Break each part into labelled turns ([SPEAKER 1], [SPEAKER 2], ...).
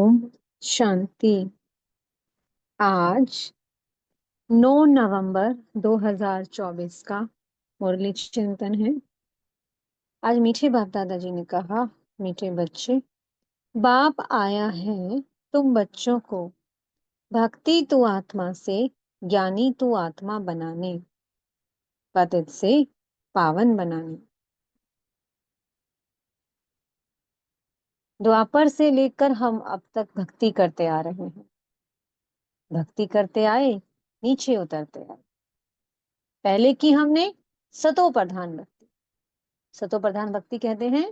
[SPEAKER 1] ओम शांति। आज 9 नवंबर 2024 का मुरली चिंतन है। आज मीठे बाप दादाजी ने कहा, मीठे बच्चे, बाप आया है तुम बच्चों को भक्ति तू आत्मा से, ज्ञानी तू आत्मा बनाने, पतित से पावन बनाने। द्वापर से लेकर हम अब तक भक्ति करते आ रहे हैं। भक्ति करते आए, नीचे उतरते आए। पहले की हमने सतो प्रधान भक्ति। सतो प्रधान भक्ति कहते हैं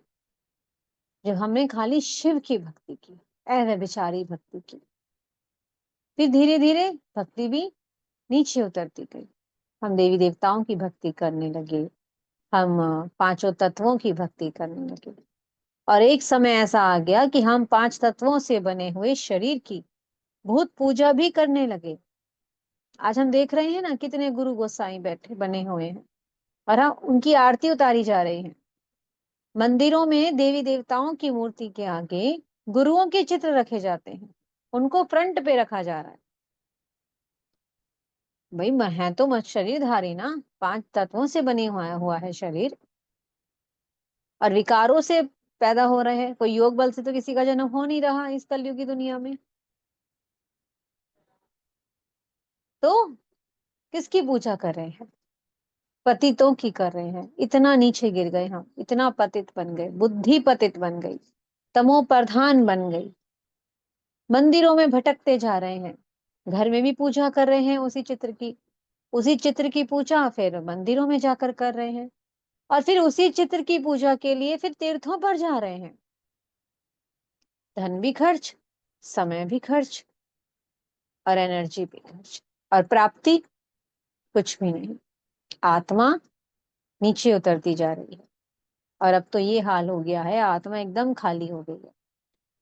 [SPEAKER 1] जब हमने खाली शिव की भक्ति की, अव्यभिचारी भक्ति की। फिर धीरे धीरे भक्ति भी नीचे उतरती गई। हम देवी देवताओं की भक्ति करने लगे, हम पांचों तत्वों की भक्ति करने लगे, और एक समय ऐसा आ गया कि हम पांच तत्वों से बने हुए शरीर की भूत पूजा भी करने लगे। आज हम देख रहे हैं ना, कितने गुरु गोसाई बैठे बने हुए हैं और हम उनकी आरती उतारी जा रही है। मंदिरों में देवी देवताओं की मूर्ति के आगे गुरुओं के चित्र रखे जाते हैं, उनको फ्रंट पे रखा जा रहा है। भाई है तो शरीरधारी ना, पांच तत्वों से बने हुआ है शरीर, और विकारों से पैदा हो रहे हैं। कोई योग बल से तो किसी का जन्म हो नहीं रहा इस कलयुग की दुनिया में। तो किसकी पूजा कर रहे हैं? पतितों की कर रहे हैं। इतना नीचे गिर गए हम, इतना पतित बन गए, बुद्धि पतित बन गई, तमो प्रधान बन गई। मंदिरों में भटकते जा रहे हैं, घर में भी पूजा कर रहे हैं उसी चित्र की पूजा फिर मंदिरों में जाकर कर रहे हैं, और फिर उसी चित्र की पूजा के लिए फिर तीर्थों पर जा रहे हैं। धन भी खर्च, समय भी खर्च, और एनर्जी भी खर्च, और प्राप्ति कुछ भी नहीं। आत्मा नीचे उतरती जा रही है, और अब तो ये हाल हो गया है, आत्मा एकदम खाली हो गई है।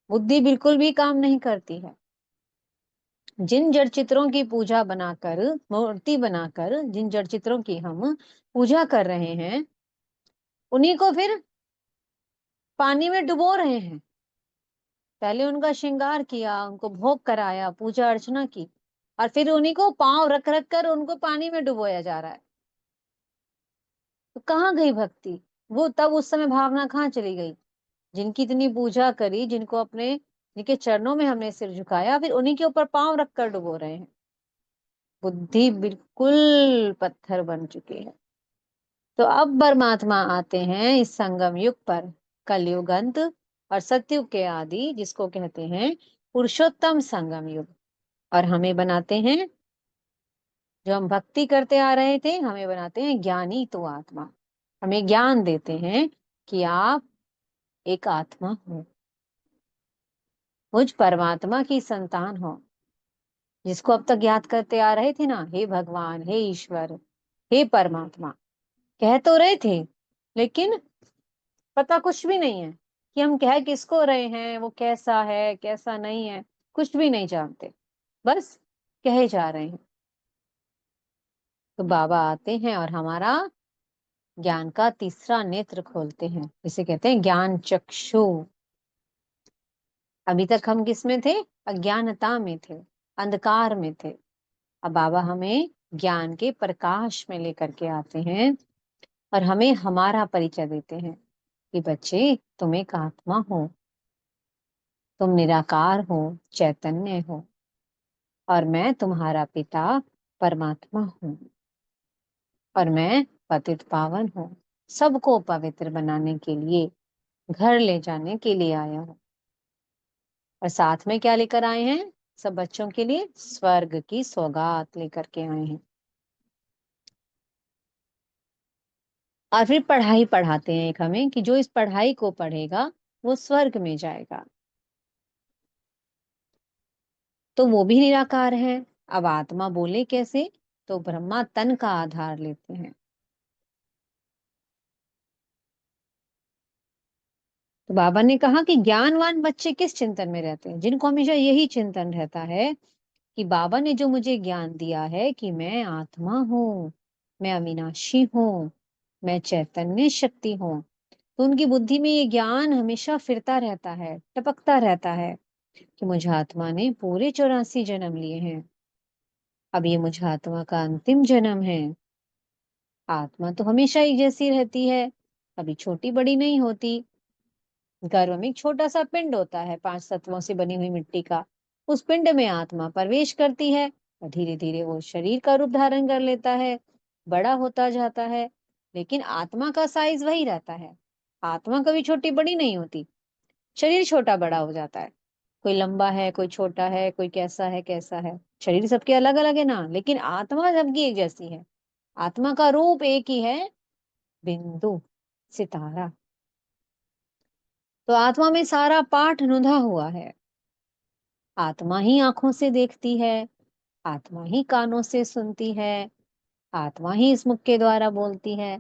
[SPEAKER 1] बुद्धि बिल्कुल भी काम नहीं करती है। जिन जड़ चित्रों की पूजा बनाकर, मूर्ति बनाकर जिन जड़ चित्रों की हम पूजा कर रहे हैं, उन्हीं को फिर पानी में डुबो रहे हैं। पहले उनका श्रृंगार किया, उनको भोग कराया, पूजा अर्चना की, और फिर उन्हीं को पांव रख रख कर उनको पानी में डुबोया जा रहा है। तो कहाँ गई भक्ति? वो तब उस समय भावना कहाँ चली गई? जिनकी इतनी पूजा करी, जिनके चरणों में हमने सिर झुकाया, फिर उन्हीं के ऊपर पांव रखकर डुबो रहे हैं। बुद्धि बिल्कुल पत्थर बन चुकी है। तो अब परमात्मा आते हैं इस संगम युग पर, कलयुग अंत और सतयुग के आदि, जिसको कहते हैं पुरुषोत्तम संगम युग, और हमें बनाते हैं, जो हम भक्ति करते आ रहे थे, हमें बनाते हैं ज्ञानी तो आत्मा। हमें ज्ञान देते हैं कि आप एक आत्मा हो, मुझ परमात्मा की संतान हो, जिसको अब तक याद करते आ रहे थे ना, हे भगवान, हे ईश्वर, हे परमात्मा। कह तो रहे थे, लेकिन पता कुछ भी नहीं है कि हम कह किसको रहे हैं, वो कैसा है कैसा नहीं है, कुछ भी नहीं जानते, बस कहे जा रहे हैं। तो बाबा आते हैं और हमारा ज्ञान का तीसरा नेत्र खोलते हैं, इसे कहते हैं ज्ञान चक्षु। अभी तक हम किस में थे? अज्ञानता में थे, अंधकार में थे। अब बाबा हमें ज्ञान के प्रकाश में लेकर के आते हैं, और हमें हमारा परिचय देते हैं कि बच्चे, तुम एक आत्मा हो, तुम निराकार हो, चैतन्य हो, और मैं तुम्हारा पिता परमात्मा हूँ, और मैं पतित पावन हूँ। सबको पवित्र बनाने के लिए, घर ले जाने के लिए आया हूँ। और साथ में क्या लेकर आए हैं? सब बच्चों के लिए स्वर्ग की सौगात लेकर के आए हैं। और फिर पढ़ाई पढ़ाते हैं एक हमें, कि जो इस पढ़ाई को पढ़ेगा वो स्वर्ग में जाएगा। तो वो भी निराकार है। अब आत्मा बोले कैसे? तो ब्रह्मा तन का आधार लेते हैं। तो बाबा ने कहा कि ज्ञानवान बच्चे किस चिंतन में रहते हैं? जिनको हमेशा यही चिंतन रहता है कि बाबा ने जो मुझे ज्ञान दिया है कि मैं आत्मा हूँ, मैं अविनाशी हूँ, मैं चैतन्य शक्ति हूँ, तो उनकी बुद्धि में ये ज्ञान हमेशा फिरता रहता है, टपकता रहता है। कि मुझ आत्मा ने पूरे 84 जन्म लिए हैं। अब ये मुझ आत्मा का अंतिम जन्म है। आत्मा तो हमेशा एक जैसी रहती है, कभी छोटी बड़ी नहीं होती। गर्भ में एक छोटा सा पिंड होता है, 5 तत्वों से बनी हुई मिट्टी का। उस पिंड में आत्मा प्रवेश करती है और धीरे धीरे वो शरीर का रूप धारण कर लेता है, बड़ा होता जाता है। लेकिन आत्मा का साइज वही रहता है। आत्मा कभी छोटी बड़ी नहीं होती। शरीर छोटा बड़ा हो जाता है। कोई लंबा है, कोई छोटा है, कोई कैसा है कैसा है। शरीर सबके अलग अलग है ना, लेकिन आत्मा सबकी एक जैसी है। आत्मा का रूप एक ही है, बिंदु, सितारा। तो आत्मा में सारा पाठ नुधा हुआ है। आत्मा ही आंखों से देखती है, आत्मा ही कानों से सुनती है, आत्मा ही इस मुख के द्वारा बोलती है।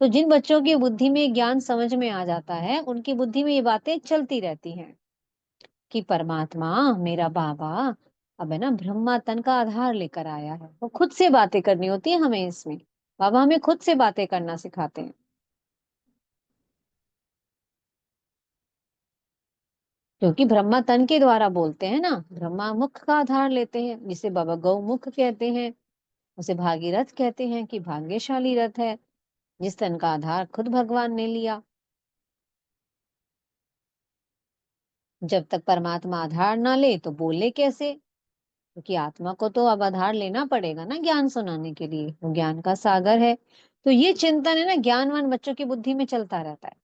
[SPEAKER 1] तो जिन बच्चों की बुद्धि में ज्ञान समझ में आ जाता है, उनकी बुद्धि में ये बातें चलती रहती हैं कि परमात्मा, मेरा बाबा, अब है ना ब्रह्मा तन का आधार लेकर आया है। वो खुद से बातें करनी होती है हमें इसमें। बाबा हमें खुद से बातें करना सिखाते हैं। क्योंकि ब्रह्मा तन के द्वारा बोलते हैं ना, ब्रह्मा मुख का आधार लेते हैं, जिसे बाबा गौमुख कहते हैं। उसे भागीरथ कहते हैं कि भाग्यशाली रथ है, जिस तन का आधार खुद भगवान ने लिया। जब तक परमात्मा आधार ना ले तो बोले कैसे? क्योंकि आत्मा को तो अब आधार लेना पड़ेगा ना ज्ञान सुनाने के लिए, वो ज्ञान का सागर है। तो ये चिंतन है ना, ज्ञानवान बच्चों की बुद्धि में चलता रहता है।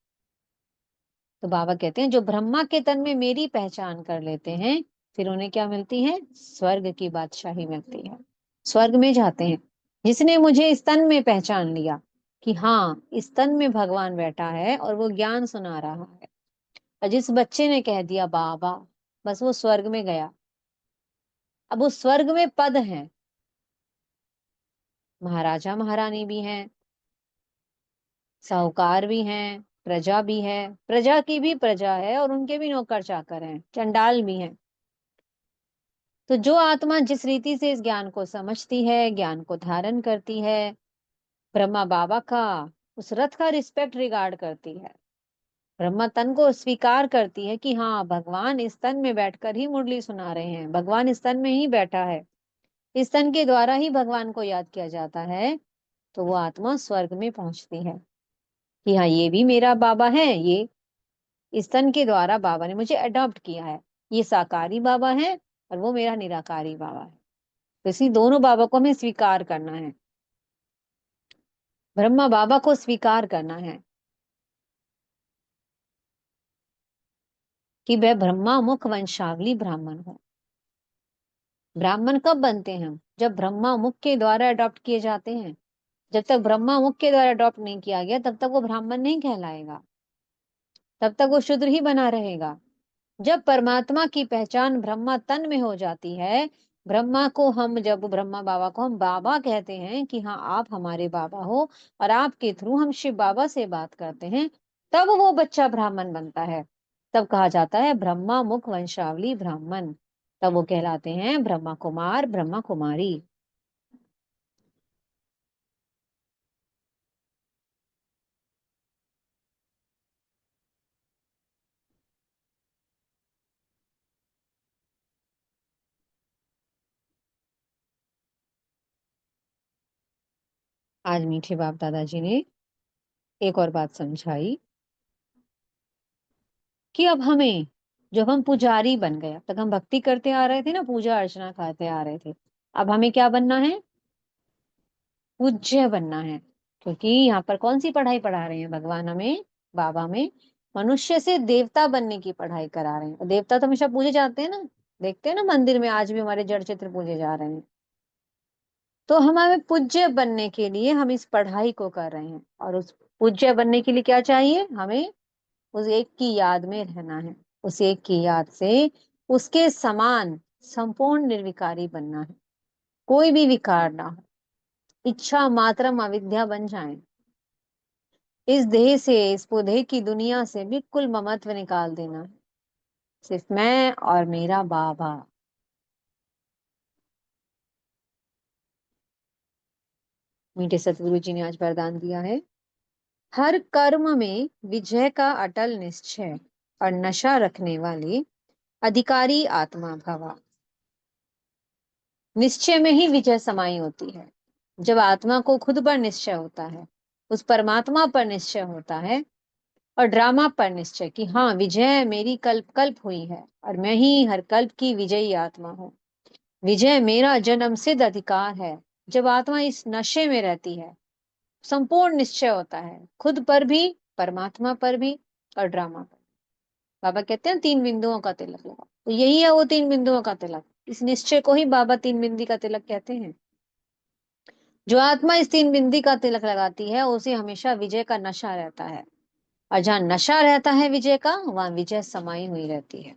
[SPEAKER 1] तो बाबा कहते हैं जो ब्रह्मा के तन में मेरी पहचान कर लेते हैं, फिर उन्हें क्या मिलती है? स्वर्ग की बादशाही मिलती है। स्वर्ग में जाते हैं। जिसने मुझे इस तन में पहचान लिया कि हाँ, इस तन में भगवान बैठा है और वो ज्ञान सुना रहा है। और जिस बच्चे ने कह दिया बाबा, बस वो स्वर्ग में गया। अब उस स्वर्ग में पद हैं, महाराजा महारानी भी हैं, साहूकार भी हैं, प्रजा भी है, प्रजा की भी प्रजा है, और उनके भी नौकर चाकर हैं, चंडाल भी हैं। तो जो आत्मा जिस रीति से इस ज्ञान को समझती है, ज्ञान को धारण करती है, ब्रह्मा बाबा का उस रथ का रिस्पेक्ट रिगार्ड करती है, ब्रह्मा तन को स्वीकार करती है कि हाँ, भगवान इस तन में बैठकर ही मुरली सुना रहे हैं, भगवान इस तन में ही बैठा है, इस तन के द्वारा ही भगवान को याद किया जाता है। तो वो आत्मा स्वर्ग में पहुंचती है कि हाँ, ये भी मेरा बाबा है, ये इस तन के द्वारा बाबा ने मुझे अडॉप्ट किया है। ये साकारी बाबा है और वो मेरा निराकारी बाबा है। तो इसी दोनों बाबा को हमें स्वीकार करना है। ब्रह्मा बाबा को स्वीकार करना है कि वह ब्रह्मा मुख वंशावली ब्राह्मण हो। ब्राह्मण कब बनते हैं हम? जब ब्रह्मा मुख के द्वारा अडॉप्ट किए जाते हैं। जब तक ब्रह्मा मुख के द्वारा अडॉप्ट नहीं किया गया, तब तक वो ब्राह्मण नहीं कहलाएगा, तब तक वो शूद्र ही बना रहेगा। जब परमात्मा की पहचान ब्रह्मा तन में हो जाती है, ब्रह्मा को हम, जब ब्रह्मा बाबा को हम बाबा कहते हैं कि हाँ, आप हमारे बाबा हो, और आपके थ्रू हम शिव बाबा से बात करते हैं, तब वो बच्चा ब्राह्मण बनता है। तब कहा जाता है ब्रह्मा मुख वंशावली ब्राह्मण। तब वो कहलाते हैं ब्रह्मा कुमार, ब्रह्मा कुमारी। आज मीठे बाप दादाजी ने एक और बात समझाई कि अब हमें, जब हम पुजारी बन गए, अब तक हम भक्ति करते आ रहे थे ना, पूजा अर्चना करते आ रहे थे, अब हमें क्या बनना है? पूज्य बनना है। क्योंकि यहाँ पर कौन सी पढ़ाई पढ़ा रहे हैं भगवान हमें? बाबा में मनुष्य से देवता बनने की पढ़ाई करा रहे हैं। और देवता तो हमेशा पूजे जाते हैं ना, देखते हैं ना मंदिर में आज भी हमारे जड़ चित्र पूजे जा रहे हैं। तो हमें पूज्य बनने के लिए हम इस पढ़ाई को कर रहे हैं, और उस पूज्य बनने के लिए क्या चाहिए हमें? उस एक की याद में रहना है। उस एक की याद से उसके समान संपूर्ण निर्विकारी बनना है। कोई भी विकार ना हो, इच्छा मात्रम अविद्या बन जाए। इस देह से, इस देह की दुनिया से बिल्कुल ममत्व निकाल देना है। सिर्फ मैं और मेरा बाबा। मीठे सतगुरु जी ने आज वरदान दिया है, हर कर्म में विजय का अटल निश्चय और नशा रखने वाले अधिकारी आत्मा भवा। निश्चय में ही विजय समाई होती है। जब आत्मा को खुद पर निश्चय होता है, उस परमात्मा पर निश्चय होता है, और ड्रामा पर निश्चय कि हाँ, विजय मेरी कल्प कल्प हुई है और मैं ही हर कल्प की विजयी आत्मा हूँ। विजय मेरा जन्म सिद्ध अधिकार है। जब आत्मा इस नशे में रहती है, संपूर्ण निश्चय होता है, खुद पर भी, परमात्मा पर भी, और ड्रामा पर। बाबा कहते हैं 3 बिंदुओं का तिलक लगा, तो यही है वो 3 बिंदुओं का तिलक। इस निश्चय को ही बाबा 3 बिंदी का तिलक कहते हैं। जो आत्मा इस 3 बिंदी का तिलक लगाती है, उसे हमेशा विजय का नशा रहता है, और जहाँ नशा रहता है विजय का, वहां विजय समाई हुई रहती है।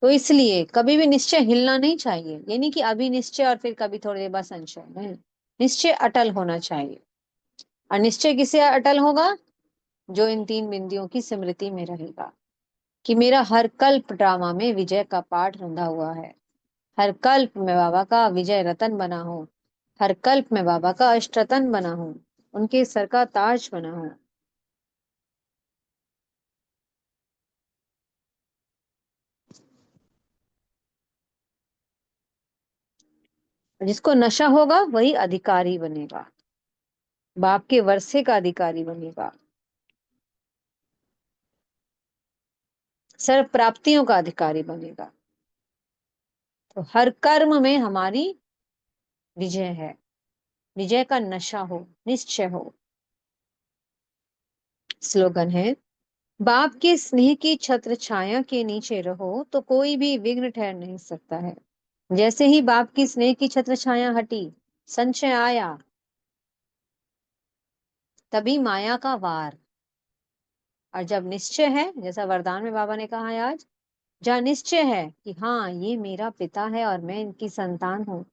[SPEAKER 1] तो इसलिए कभी भी निश्चय हिलना नहीं चाहिए। ये नहीं कि अभी निश्चय और फिर कभी थोड़ी देर बाद संशय, नहीं। निश्चय अटल होना चाहिए। और निश्चय किसे अटल होगा? जो इन 3 बिंदियों की स्मृति में रहेगा कि मेरा हर कल्प ड्रामा में विजय का पाठ रंधा हुआ है। हर कल्प में बाबा का विजय रतन बना हूं। हर कल्प में बाबा का अष्टरतन बना हूं, उनके सर का ताज बना हूं। जिसको नशा होगा वही अधिकारी बनेगा, बाप के वर्षे का अधिकारी बनेगा, सर्व प्राप्तियों का अधिकारी बनेगा। तो हर कर्म में हमारी विजय है। विजय का नशा हो, निश्चय हो। स्लोगन है, बाप के स्नेह की छत्र छाया के नीचे रहो तो कोई भी विघ्न ठहर नहीं सकता है। जैसे ही बाप की स्नेह की छत्र छाया हटी, संशय आया, तभी माया का वार। और जब निश्चय है, जैसा वरदान में बाबा ने कहा है आज, जहाँ निश्चय है कि हाँ, ये मेरा पिता है और मैं इनकी संतान हूँ,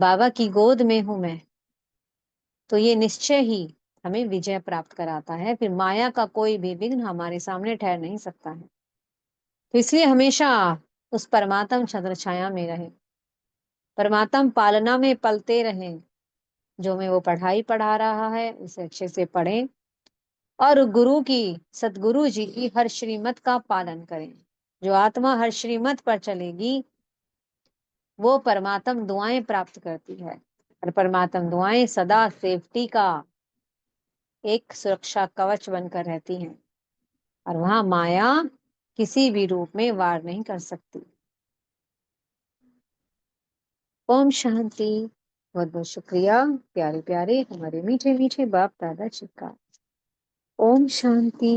[SPEAKER 1] बाबा की गोद में हूं मैं, तो ये निश्चय ही हमें विजय प्राप्त कराता है। फिर माया का कोई भी विघ्न हमारे सामने ठहर नहीं सकता है। तो इसलिए हमेशा उस परमात्म छत्र छाया में रहे, परमात्म पालना में पलते रहें। जो हमें वो पढ़ाई पढ़ा रहा है उसे अच्छे से पढ़ें, और गुरु की, सदगुरु जी की हर श्रीमत का पालन करें। जो आत्मा हर श्रीमत पर चलेगी, वो परमात्म दुआएं प्राप्त करती है। और परमात्म दुआएं सदा सेफ्टी का एक सुरक्षा कवच बनकर रहती हैं, और वहां माया किसी भी रूप में वार नहीं कर सकती। ओम शांति। बहुत बहुत शुक्रिया प्यारे प्यारे हमारे मीठे मीठे बाप दादा जी का। ओम शांति।